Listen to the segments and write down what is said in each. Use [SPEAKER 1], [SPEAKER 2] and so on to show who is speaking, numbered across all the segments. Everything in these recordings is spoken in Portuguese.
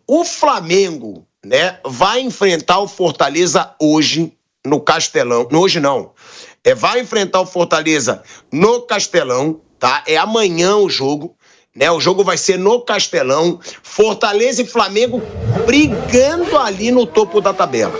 [SPEAKER 1] o Flamengo, né, vai enfrentar o Fortaleza hoje no Castelão. Hoje não. Vai enfrentar o Fortaleza no Castelão, tá? É amanhã o jogo, né? O jogo vai ser no Castelão. Fortaleza e Flamengo brigando ali no topo da tabela.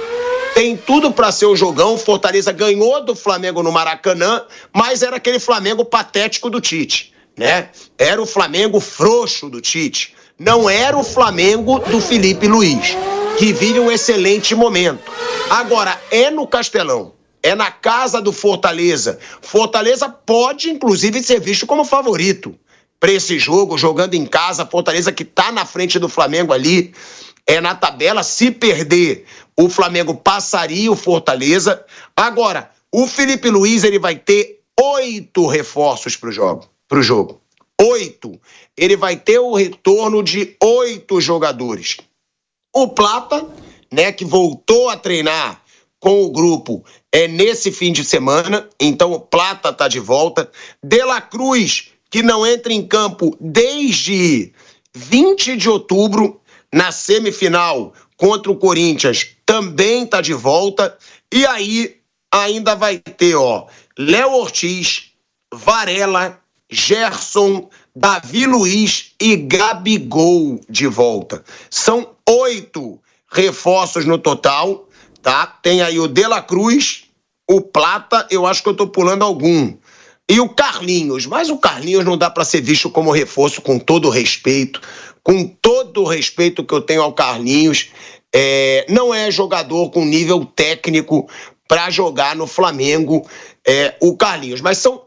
[SPEAKER 1] Tem tudo para ser o jogão. Fortaleza ganhou do Flamengo no Maracanã, mas era aquele Flamengo patético do Tite, né? Era o Flamengo frouxo do Tite. Não era o Flamengo do Felipe Luiz, que vive um excelente momento. Agora, é no Castelão, é na casa do Fortaleza. Fortaleza pode, inclusive, ser visto como favorito para esse jogo, jogando em casa. Fortaleza que está na frente do Flamengo ali, na tabela. Se perder, o Flamengo passaria o Fortaleza. Agora, o Felipe Luiz ele vai ter 8 reforços para o jogo. 8. Ele vai ter o retorno de 8 jogadores. O Plata, né, que voltou a treinar com o grupo nesse fim de semana, então o Plata está de volta. De La Cruz, que não entra em campo desde 20 de outubro, na semifinal contra o Corinthians, também está de volta. E aí ainda vai ter, Léo Ortiz, Varela, Gerson, Davi Luiz e Gabigol de volta. São 8 reforços no total, tá? Tem aí o De La Cruz, o Plata, eu acho que eu tô pulando algum. E o Carlinhos, mas o Carlinhos não dá para ser visto como reforço, com todo o respeito que eu tenho ao Carlinhos. Não é jogador com nível técnico para jogar no Flamengo, o Carlinhos. Mas são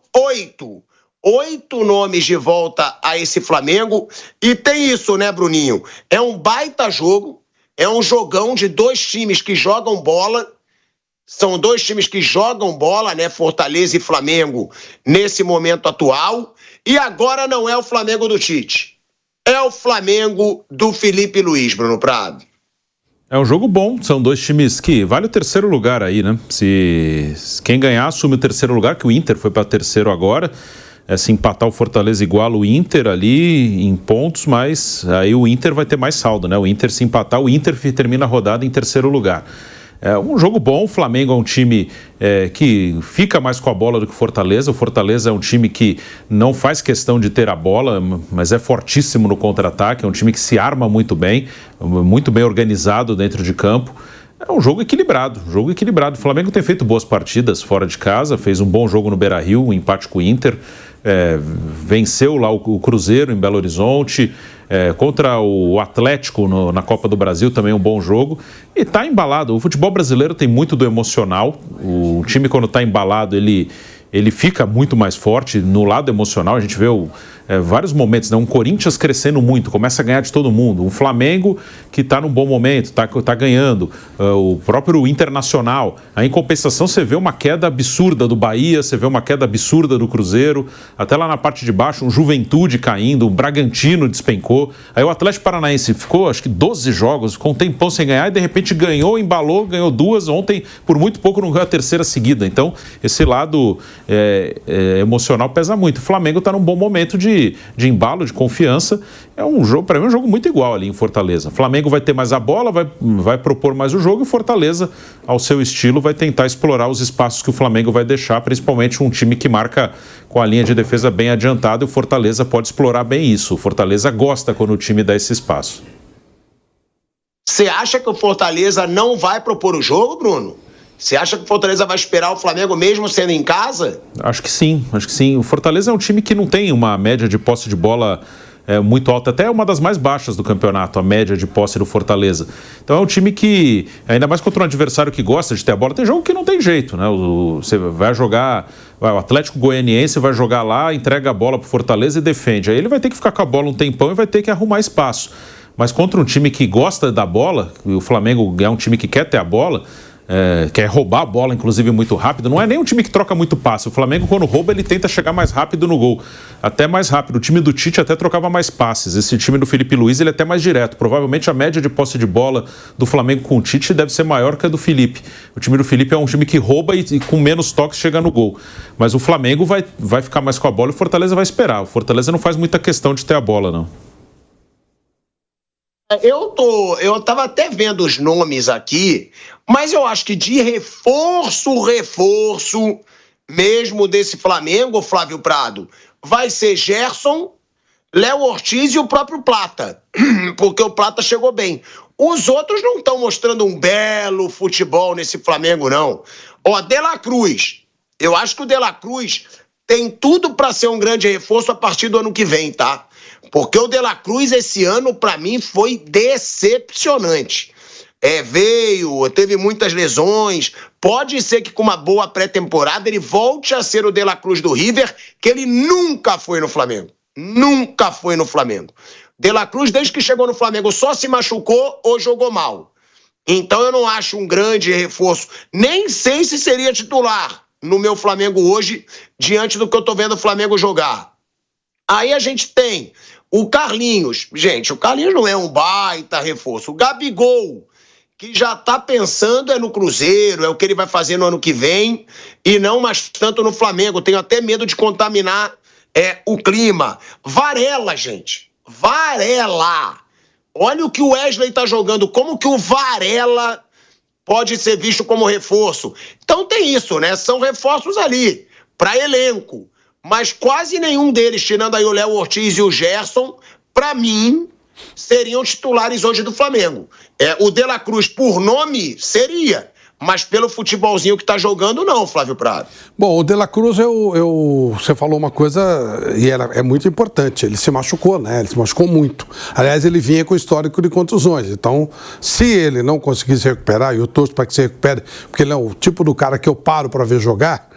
[SPEAKER 1] 8 nomes de volta a esse Flamengo. E tem isso, né, Bruninho? É um baita jogo, é um jogão de 2 times que jogam bola. São 2 times que jogam bola, né? Fortaleza e Flamengo, nesse momento atual. E agora não é o Flamengo do Tite. É o Flamengo do Felipe Luiz, Bruno Prado.
[SPEAKER 2] É um jogo bom, são 2 times que vale o terceiro lugar aí, né? Se quem ganhar assume o terceiro lugar, que o Inter foi para terceiro agora. Se empatar o Fortaleza iguala o Inter ali em pontos, mas aí o Inter vai ter mais saldo, né? O Inter se empatar, o Inter termina a rodada em terceiro lugar. É um jogo bom, o Flamengo é um time que fica mais com a bola do que o Fortaleza. O Fortaleza é um time que não faz questão de ter a bola, mas é fortíssimo no contra-ataque, é um time que se arma muito bem organizado dentro de campo. É um jogo equilibrado. O Flamengo tem feito boas partidas fora de casa, fez um bom jogo no Beira-Rio, um empate com o Inter, venceu lá o Cruzeiro em Belo Horizonte, contra o Atlético na Copa do Brasil, também um bom jogo, e está embalado. O futebol brasileiro tem muito do emocional. O time, quando está embalado, ele fica muito mais forte no lado emocional. A gente vê vários momentos, né? Um Corinthians crescendo muito, começa a ganhar de todo mundo. Um Flamengo que está num bom momento, está ganhando. O próprio Internacional. Aí, em compensação, você vê uma queda absurda do Bahia, você vê uma queda absurda do Cruzeiro. Até lá na parte de baixo, um Juventude caindo, um Bragantino despencou. Aí o Atlético Paranaense ficou, acho que 12 jogos, ficou um tempão sem ganhar e de repente ganhou, embalou, ganhou 2. Ontem, por muito pouco, não ganhou a terceira seguida. Então, esse lado emocional pesa muito. O Flamengo está num bom momento de embalo, de confiança. É um jogo, para mim, um jogo muito igual ali em Fortaleza. O Flamengo vai ter mais a bola, vai propor mais o jogo, e o Fortaleza, ao seu estilo, vai tentar explorar os espaços que o Flamengo vai deixar, principalmente um time que marca com a linha de defesa bem adiantada, e o Fortaleza pode explorar bem isso. O Fortaleza gosta quando o time dá esse espaço.
[SPEAKER 1] Você acha que o Fortaleza não vai propor o jogo, Bruno? Você acha que o Fortaleza vai esperar o Flamengo mesmo sendo em casa?
[SPEAKER 2] Acho que sim. O Fortaleza é um time que não tem uma média de posse de bola muito alta, até uma das mais baixas do campeonato, a média de posse do Fortaleza. Então é um time que, ainda mais contra um adversário que gosta de ter a bola, tem jogo que não tem jeito, né? Você vai jogar, o Atlético Goianiense vai jogar lá, entrega a bola pro Fortaleza e defende. Aí ele vai ter que ficar com a bola um tempão e vai ter que arrumar espaço. Mas contra um time que gosta da bola, o Flamengo é um time que quer ter a bola, quer roubar a bola, inclusive, muito rápido. Não é nem um time que troca muito passe. O Flamengo, quando rouba, ele tenta chegar mais rápido no gol. Até mais rápido. O time do Tite até trocava mais passes. Esse time do Felipe Luiz, ele é até mais direto. Provavelmente a média de posse de bola do Flamengo com o Tite deve ser maior que a do Felipe. O time do Felipe é um time que rouba e com menos toques chega no gol. Mas o Flamengo vai ficar mais com a bola e o Fortaleza vai esperar. O Fortaleza não faz muita questão de ter a bola, não.
[SPEAKER 1] Eu tava até vendo os nomes aqui, mas eu acho que de reforço mesmo desse Flamengo, Flávio Prado, vai ser Gerson, Léo Ortiz e o próprio Plata, porque o Plata chegou bem. Os outros não estão mostrando um belo futebol nesse Flamengo, não. Ó, De La Cruz, eu acho que o De La Cruz tem tudo para ser um grande reforço a partir do ano que vem, tá? Porque o De La Cruz esse ano, para mim, foi decepcionante. Teve muitas lesões, pode ser que com uma boa pré-temporada ele volte a ser o De La Cruz do River, que ele nunca foi no Flamengo. Nunca foi no Flamengo. De La Cruz, desde que chegou no Flamengo, só se machucou ou jogou mal. Então eu não acho um grande reforço. Nem sei se seria titular no meu Flamengo hoje, diante do que eu tô vendo o Flamengo jogar. Aí a gente tem o Carlinhos. Gente, o Carlinhos não é um baita reforço. O Gabigol, que já tá pensando no Cruzeiro, é o que ele vai fazer no ano que vem, e não mais tanto no Flamengo. Tenho até medo de contaminar o clima. Varela, gente. Varela. Olha o que o Wesley tá jogando. Como que o Varela pode ser visto como reforço? Então tem isso, né? São reforços ali para elenco. Mas quase nenhum deles, tirando aí o Léo Ortiz e o Gerson, para mim, seriam titulares hoje do Flamengo. O De La Cruz, por nome, seria. Mas pelo futebolzinho que tá jogando, não, Flávio Prado.
[SPEAKER 3] Bom, o De La Cruz, você falou uma coisa e é muito importante. Ele se machucou, né? Ele se machucou muito. Aliás, ele vinha com histórico de contusões. Então, se ele não conseguir se recuperar, e eu torço para que se recupere, porque ele é o tipo do cara que eu paro para ver jogar,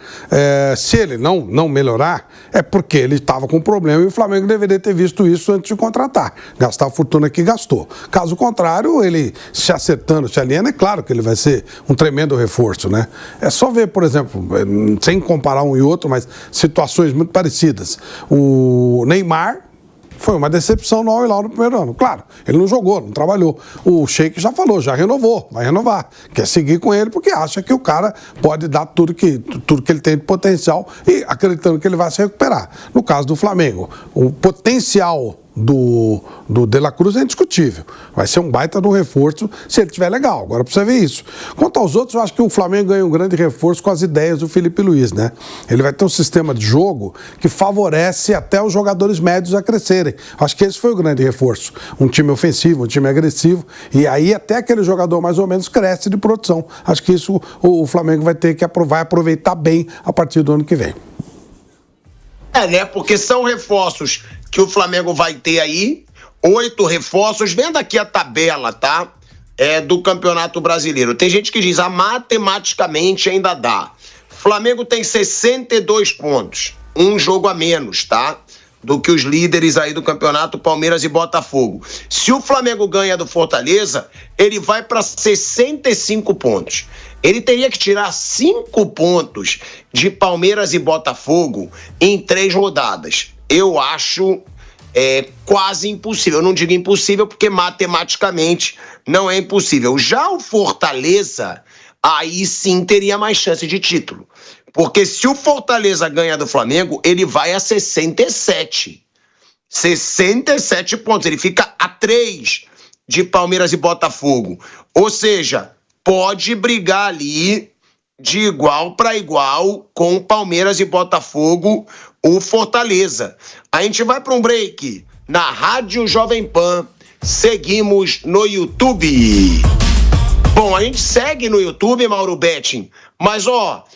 [SPEAKER 3] se ele não melhorar, é porque ele estava com problema e o Flamengo deveria ter visto isso antes de contratar. Gastar a fortuna que gastou. Caso contrário, ele se acertando, se alinhando, é claro que ele vai ser um tremendo reforço, né? É só ver, por exemplo, sem comparar um e outro, mas situações muito parecidas. O Neymar foi uma decepção no Al Hilal no primeiro ano. Claro, ele não jogou, não trabalhou. O Sheik já falou, já renovou, vai renovar. Quer seguir com ele porque acha que o cara pode dar tudo que ele tem de potencial e acreditando que ele vai se recuperar. No caso do Flamengo, o potencial do De La Cruz é indiscutível. Vai ser um baita de um reforço se ele estiver legal. Agora precisa ver isso. Quanto aos outros, eu acho que o Flamengo ganha um grande reforço com as ideias do Felipe Luiz, né? Ele vai ter um sistema de jogo que favorece até os jogadores médios a crescerem. Acho que esse foi o grande reforço. Um time ofensivo, um time agressivo, e aí até aquele jogador mais ou menos cresce de produção. Acho que isso o Flamengo vai ter que aproveitar bem a partir do ano que vem.
[SPEAKER 1] Né? Porque são reforços que o Flamengo vai ter aí, 8 reforços. Vendo aqui a tabela, tá? Do Campeonato Brasileiro. Tem gente que diz, matematicamente ainda dá. Flamengo tem 62 pontos. Um jogo a menos, tá? Do que os líderes aí do campeonato, Palmeiras e Botafogo. Se o Flamengo ganha do Fortaleza, ele vai para 65 pontos. Ele teria que tirar 5 pontos de Palmeiras e Botafogo em 3 rodadas. Eu acho quase impossível. Eu não digo impossível porque matematicamente não é impossível. Já o Fortaleza, aí sim teria mais chance de título. Porque se o Fortaleza ganha do Flamengo, ele vai a 67. 67 pontos. Ele fica a 3 de Palmeiras e Botafogo. Ou seja, pode brigar ali de igual para igual com Palmeiras e Botafogo, o Fortaleza. A gente vai para um break na Rádio Jovem Pan. Seguimos no YouTube. Bom, a gente segue no YouTube, Mauro Betting, mas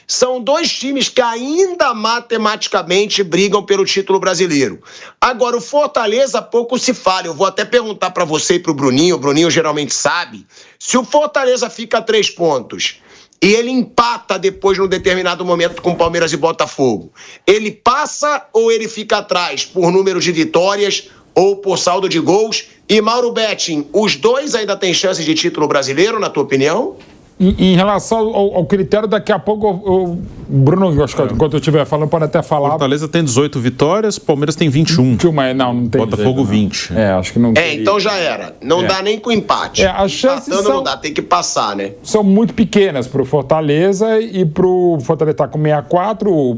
[SPEAKER 1] são 2 times que ainda matematicamente brigam pelo título brasileiro. Agora, o Fortaleza pouco se fala. Eu vou até perguntar para você e para o Bruninho geralmente sabe, se o Fortaleza fica a 3 pontos e ele empata depois num determinado momento com Palmeiras e Botafogo, ele passa ou ele fica atrás por número de vitórias ou por saldo de gols? E Mauro Betting, os 2 ainda têm chances de título brasileiro, na tua opinião?
[SPEAKER 4] Em relação ao critério, daqui a pouco eu Bruno, acho que enquanto eu estiver falando, pode até falar.
[SPEAKER 2] Fortaleza tem 18 vitórias, Palmeiras tem 21.
[SPEAKER 4] Não tem
[SPEAKER 2] Botafogo
[SPEAKER 4] jeito,
[SPEAKER 2] 20.
[SPEAKER 4] Acho que não tem.
[SPEAKER 1] Então já era. Não dá nem com empate.
[SPEAKER 4] As chances
[SPEAKER 1] não dá, tem que passar, né?
[SPEAKER 4] São muito pequenas pro Fortaleza e pro Fortaleza tá com 64,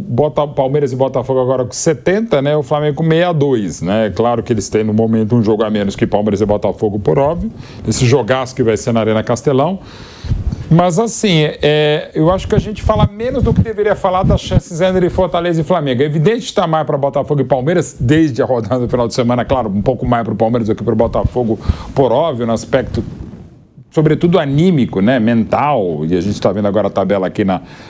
[SPEAKER 4] Palmeiras e Botafogo agora com 70, né? O Flamengo com 62, né? Claro que eles têm no momento um jogo a menos que Palmeiras e Botafogo, por óbvio. Esse jogaço que vai ser na Arena Castelão. Mas assim, eu acho que a gente fala menos do que deveria falar das chances entre Fortaleza e Flamengo. É evidente que está mais para Botafogo e Palmeiras, desde a rodada do final de semana, claro, um pouco mais para o Palmeiras do que para o Botafogo, por óbvio, no aspecto sobretudo anímico, né, mental, e a gente está vendo agora a tabela aqui,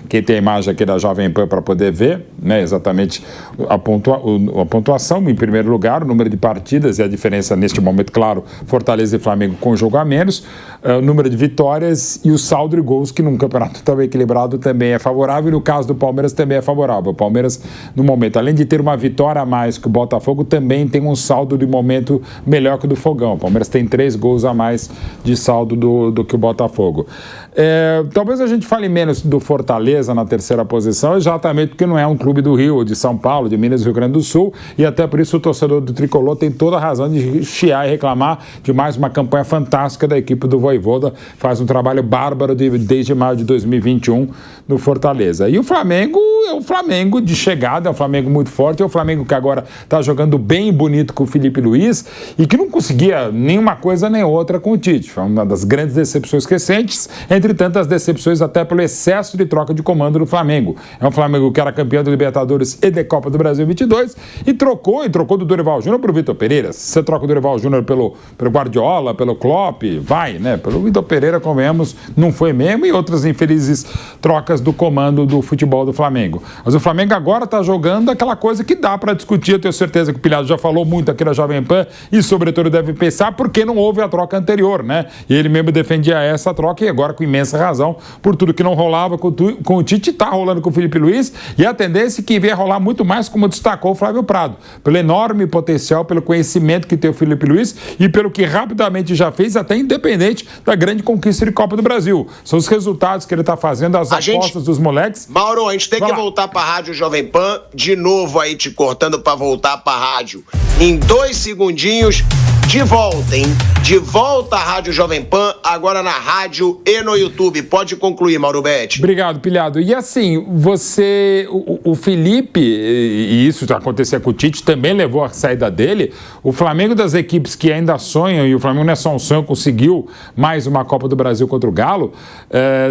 [SPEAKER 4] quem tem a imagem aqui da Jovem Pan para poder ver, né, exatamente a pontuação, em primeiro lugar, o número de partidas e a diferença neste momento, claro, Fortaleza e Flamengo com jogo a menos, o número de vitórias e o saldo de gols, que num campeonato tão equilibrado também é favorável, e no caso do Palmeiras também é favorável. O Palmeiras, no momento, além de ter uma vitória a mais que o Botafogo, também tem um saldo de momento melhor que o do Fogão. O Palmeiras tem 3 gols a mais de saldo do que o Botafogo. Talvez a gente fale menos do Fortaleza na terceira posição, exatamente porque não é um clube do Rio, de São Paulo, de Minas e Rio Grande do Sul, e até por isso o torcedor do Tricolor tem toda a razão de chiar e reclamar de mais uma campanha fantástica da equipe do Vojvoda, faz um trabalho bárbaro desde maio de 2021 no Fortaleza. E o Flamengo é um Flamengo de chegada, é um Flamengo muito forte, é um Flamengo que agora está jogando bem bonito com o Felipe Luiz e que não conseguia nenhuma coisa nem outra com o Tite. Foi uma das grandes decepções recentes, entre tantas decepções até pelo excesso de troca de comando do Flamengo. É um Flamengo que era campeão da Libertadores e da Copa do Brasil 22 e trocou do Dorival Júnior para o Vitor Pereira. Se você troca o Dorival Júnior pelo Guardiola, pelo Klopp, vai, né? Pelo Vitor Pereira, convenhamos, não foi mesmo, e outras infelizes trocas do comando do futebol do Flamengo. Mas o Flamengo agora está jogando aquela coisa que dá para discutir. Eu tenho certeza que o Pilhado já falou muito aqui na Jovem Pan e, sobretudo, deve pensar porque não houve a troca anterior, né? E ele mesmo defendia essa troca e agora com imensa razão, por tudo que não rolava com o Tite, está rolando com o Felipe Luiz, e a tendência é que venha rolar muito mais, como destacou o Flávio Prado, pelo enorme potencial, pelo conhecimento que tem o Felipe Luiz e pelo que rapidamente já fez, até independente da grande conquista de Copa do Brasil. São os resultados que ele está fazendo, as apostas dos moleques.
[SPEAKER 1] Mauro, a gente tem que voltar para a Rádio Jovem Pan, de novo aí te cortando para voltar para a rádio. Em 2 segundinhos, de volta, hein? De volta à Rádio Jovem Pan, agora na rádio e no YouTube. Pode concluir, Mauro Betti.
[SPEAKER 4] Obrigado, Pilhado. E assim, o Felipe, e isso já acontecia com o Tite, também levou a saída dele. O Flamengo das equipes que ainda sonham, e o Flamengo não é só um sonho, conseguiu mais uma Copa do Brasil contra o Galo,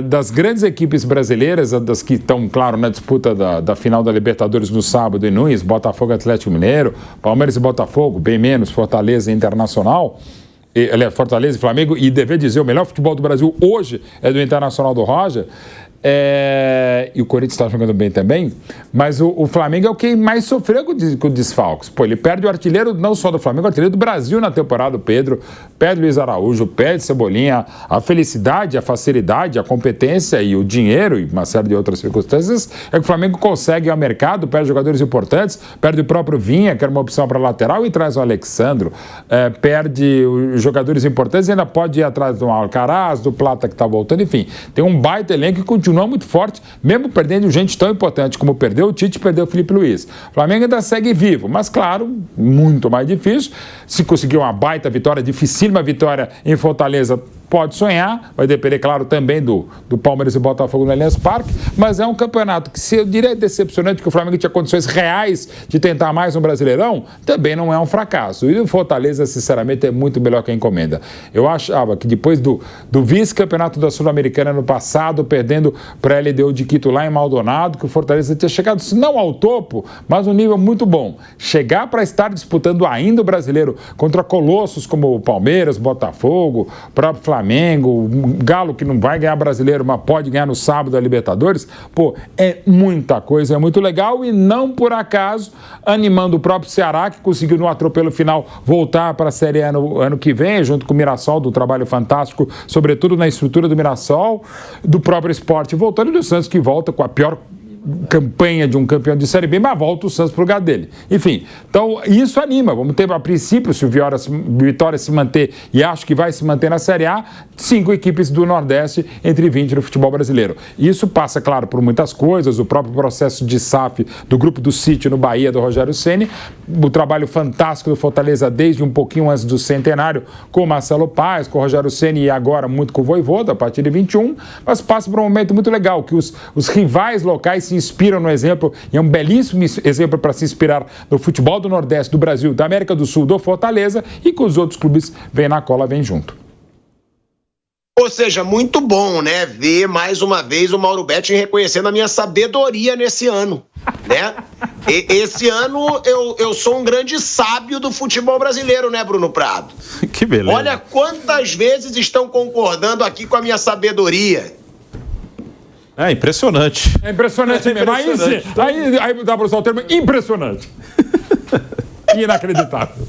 [SPEAKER 4] das grandes equipes brasileiras, das que estão, claro, na disputa da final da Libertadores no sábado em Nunes, Botafogo, Atlético Mineiro, Palmeiras e Botafogo, bem menos, Fortaleza e Internacional, Fortaleza e Flamengo, e dever dizer, o melhor futebol do Brasil hoje é do Internacional do Roger, e o Corinthians está jogando bem também, mas o Flamengo é o que mais sofreu com desfalques. Pô, ele perde o artilheiro não só do Flamengo, o artilheiro do Brasil na temporada, o Pedro, perde Luiz Araújo, perde Cebolinha. A felicidade, a facilidade, a competência e o dinheiro e uma série de outras circunstâncias é que o Flamengo consegue ao mercado, perde jogadores importantes, perde o próprio Vinha, que era uma opção para lateral, e traz o Alexandro, perde os jogadores importantes e ainda pode ir atrás do Alcaraz, do Plata que está voltando, enfim, tem um baita elenco que continua muito forte, mesmo perdendo gente tão importante como perdeu o Tite, perdeu o Felipe Luiz. O Flamengo ainda segue vivo, mas claro, muito mais difícil. Se conseguir uma baita vitória, dificílima vitória em Fortaleza, pode sonhar, vai depender, claro, também do Palmeiras e Botafogo no Allianz Parque, mas é um campeonato que, se eu diria decepcionante, que o Flamengo tinha condições reais de tentar mais um Brasileirão, também não é um fracasso. E o Fortaleza, sinceramente, é muito melhor que a encomenda. Eu achava que depois do vice-campeonato da Sul-Americana no passado, perdendo para a LDU de Quito lá em Maldonado, que o Fortaleza tinha chegado, se não ao topo, mas um nível muito bom. Chegar para estar disputando ainda o Brasileiro contra colossos como o Palmeiras, Botafogo, próprio Flamengo, o Galo, que não vai ganhar Brasileiro, mas pode ganhar no sábado a Libertadores, pô, é muita coisa, é muito legal, e não por acaso animando o próprio Ceará, que conseguiu no atropelo final voltar para a Série A no ano que vem, junto com o Mirassol, do trabalho fantástico, sobretudo na estrutura do Mirassol, do próprio Sport voltando, e do Santos, que volta com a pior campanha de um campeão de Série B, mas volta o Santos pro lugar dele. Enfim, então isso anima. Vamos ter, a princípio, se o Vitória se manter, e acho que vai se manter na Série A, 5 equipes do Nordeste entre 20 no futebol brasileiro. Isso passa, claro, por muitas coisas, o próprio processo de SAF do Grupo do Sítio no Bahia, do Rogério Ceni, o trabalho fantástico do Fortaleza desde um pouquinho antes do centenário, com o Marcelo Paes, com o Rogério Ceni e agora muito com o Vojvoda, a partir de 21, mas passa por um momento muito legal, que os rivais locais se inspiram no exemplo, e é um belíssimo exemplo para se inspirar no futebol do Nordeste, do Brasil, da América do Sul, do Fortaleza, e que os outros clubes vêm na cola, vêm junto.
[SPEAKER 1] Ou seja, muito bom, né? Ver mais uma vez o Mauro Betting reconhecendo a minha sabedoria nesse ano, né? Esse ano eu sou um grande sábio do futebol brasileiro, né, Bruno Prado?
[SPEAKER 2] Que beleza.
[SPEAKER 1] Olha quantas vezes estão concordando aqui com a minha sabedoria.
[SPEAKER 2] É impressionante.
[SPEAKER 4] É impressionante mesmo. Aí dá para usar o termo impressionante. Inacreditável.